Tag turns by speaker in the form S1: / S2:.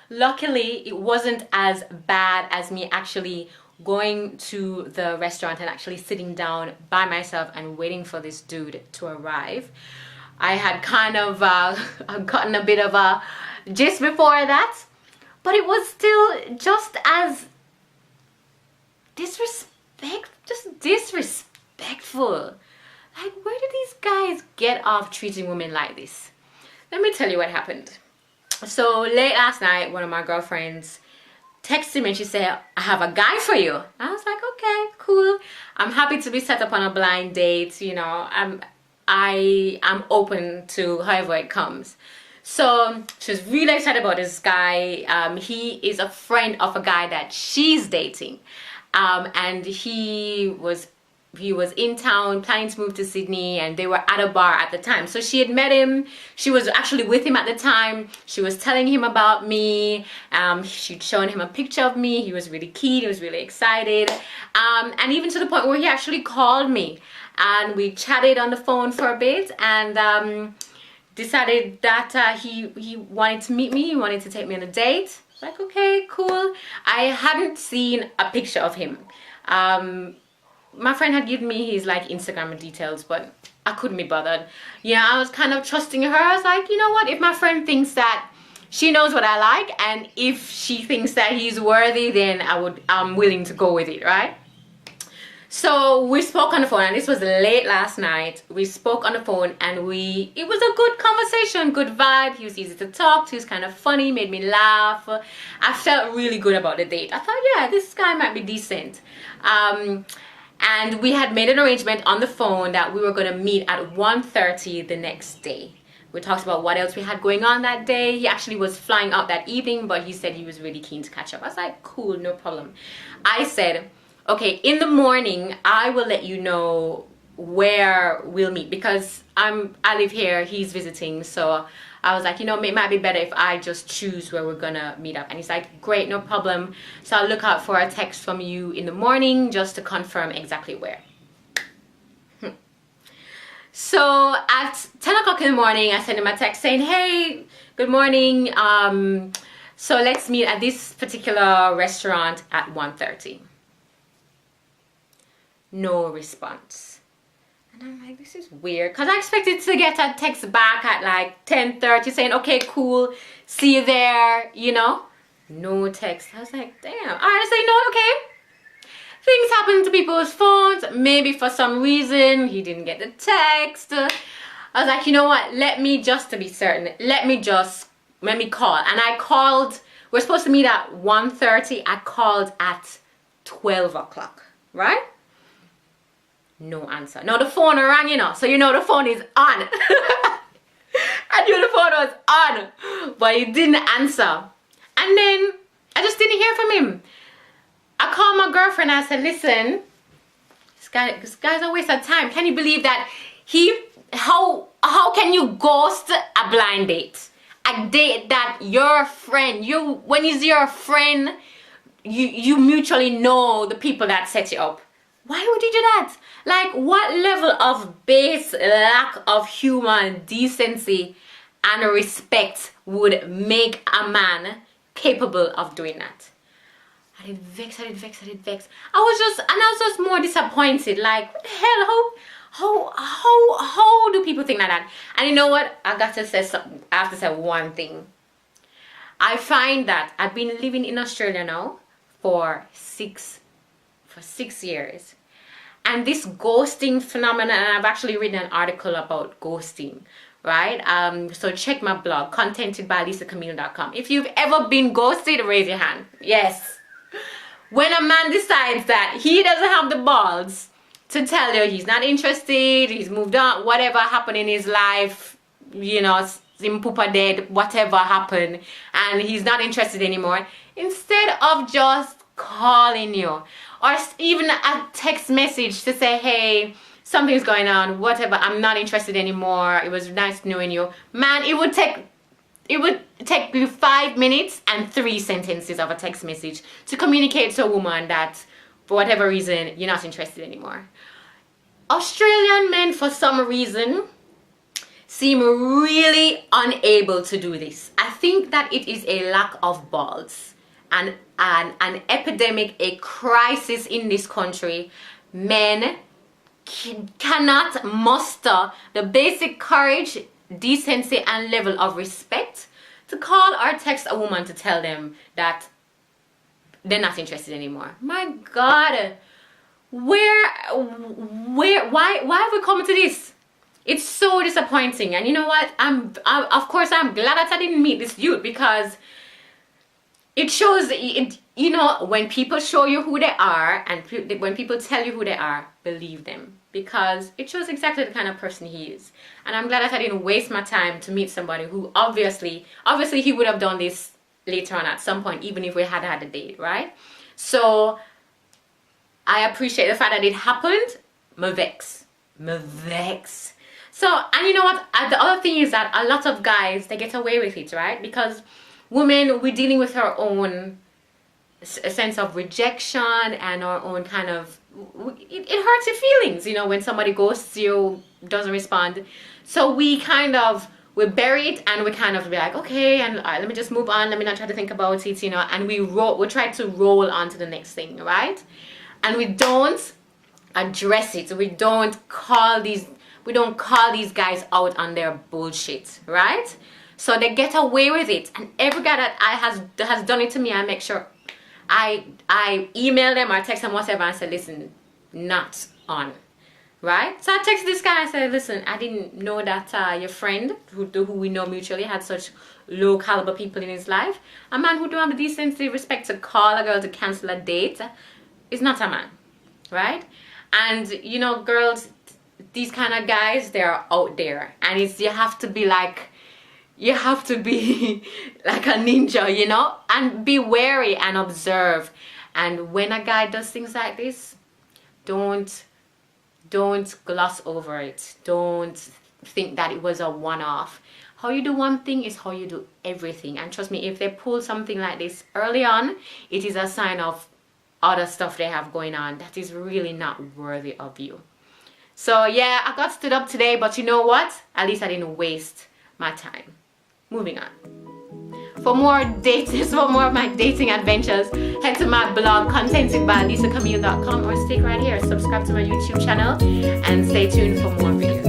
S1: Luckily, it wasn't as bad as me actually going to the restaurant and actually sitting down by myself and waiting for this dude to arrive. I had kind of gotten a bit of a gist before that, but it was still just as disrespectful. Like, where did these guys get off treating women like this? Let me tell you what happened. So late last night, one of my girlfriends texted me and she said, I have a guy for you. I was like, okay, cool. I'm happy to be set up on a blind date. You know, I am open to however it comes. So she was really excited about this guy. He is a friend of a guy that she's dating. And he was in town planning to move to Sydney, and they were at a bar at the time. So she had met him. She was actually with him at the time. She was telling him about me. She'd shown him a picture of me. He was really keen. He was really excited. And even to the point where he actually called me, and we chatted on the phone for a bit, and decided that he wanted to meet me. He wanted to take me on a date. Like, okay, cool. I hadn't seen a picture of him. My friend had given me his like Instagram details, but I couldn't be bothered. Yeah, I was kind of trusting her. I was like, you know what, if my friend thinks that she knows what I like, and if she thinks that he's worthy, then I'm willing to go with it, right? So we spoke on the phone, and this was late last night. We spoke on the phone, and it was a good conversation, good vibe. He was easy to talk to. He was kind of funny, made me laugh. I felt really good about the date. I thought, yeah, this guy might be decent. And we had made an arrangement on the phone that we were going to meet at 1:30 the next day. We talked about what else we had going on that day. He actually was flying out that evening, but he said he was really keen to catch up. I was like, cool, no problem. I said, okay, in the morning, I will let you know where we'll meet, because I live here, he's visiting. So I was like, you know, it might be better if I just choose where we're gonna meet up. And he's like, great, no problem. So I'll look out for a text from you in the morning just to confirm exactly where. So at 10 o'clock in the morning, I sent him a text saying, hey, good morning. So let's meet at this particular restaurant at 1:30. No response. And I'm like, this is weird, because I expected to get a text back at like 10:30 saying, okay, cool, see you there, you know. No text. I was like, damn. All right, I say, no, okay. Things happen to people's phones. Maybe for some reason he didn't get the text. I was like, you know what, let me just, to be certain, let me call. And I called. We're supposed to meet at 1:30. I called at 12 o'clock, right? No answer. Now the phone rang, you know, so you know the phone is on. I knew the phone was on, but he didn't answer. And then I just didn't hear from him. I called my girlfriend and I said, listen, this guy's a waste of time. Can you believe that how can you ghost a blind date? A date that your friend, when he's your friend, you mutually know the people that set you up. Why would you do that? Like, what level of base lack of human decency and respect would make a man capable of doing that? I did vex. I was just more disappointed. Like, what the hell? How do people think like that? And you know what? I have to say one thing. I find that I've been living in Australia now for six years. And this ghosting phenomenon, and I've actually written an article about ghosting, right? So check my blog, contentedbylisacamille.com. If you've ever been ghosted, raise your hand. Yes. When a man decides that he doesn't have the balls to tell you he's not interested, he's moved on, whatever happened in his life, you know, him poopa dead, whatever happened, and he's not interested anymore, instead of just calling you, or even a text message to say, hey, something's going on, whatever, I'm not interested anymore, it was nice knowing you. Man, it would take you 5 minutes and 3 sentences of a text message to communicate to a woman that for whatever reason you're not interested anymore. Australian men, for some reason, seem really unable to do this. I think that it is a lack of balls and an epidemic, a crisis in this country. Men cannot muster the basic courage, decency, and level of respect to call or text a woman to tell them that they're not interested anymore. My God, why have we come to this? It's so disappointing. And you know what? Of course I'm glad that I didn't meet this youth, because it shows it, you know, when people show you who they are and when people tell you who they are, believe them, because it shows exactly the kind of person he is. And I'm glad that I didn't waste my time to meet somebody who obviously he would have done this later on at some point, even if we had had a date, right? So I appreciate the fact that it happened. Me vex. So, and you know what? The other thing is that a lot of guys, they get away with it, right? Because women, we're dealing with our own sense of rejection and our own kind of, it hurts your feelings, you know, when somebody ghosts you, doesn't respond. So we bury it, and we kind of be like, okay, and all right, let me just move on, let me not try to think about it, you know, and we try to roll on to the next thing, right? And we don't address it. We don't call these guys out on their bullshit, right? So they get away with it, and every guy that has done it to me, I make sure I email them or text them, whatever, and say, listen, not on, right? So I text this guy and say, listen, I didn't know that your friend, who we know mutually, had such low caliber people in his life. A man who don't have the decency, respect to call a girl to cancel a date is not a man, right? And you know, girls, these kind of guys, they're out there, and you have to be like a ninja, you know, and be wary and observe. And when a guy does things like this, don't gloss over it. Don't think that it was a one-off. How you do one thing is how you do everything. And trust me, if they pull something like this early on, it is a sign of other stuff they have going on that is really not worthy of you. So yeah, I got stood up today, but you know what? At least I didn't waste my time. Moving on. For more dates, for more of my dating adventures, head to my blog, contentedbylisacamille.com, or stick right here, subscribe to my YouTube channel, and stay tuned for more videos.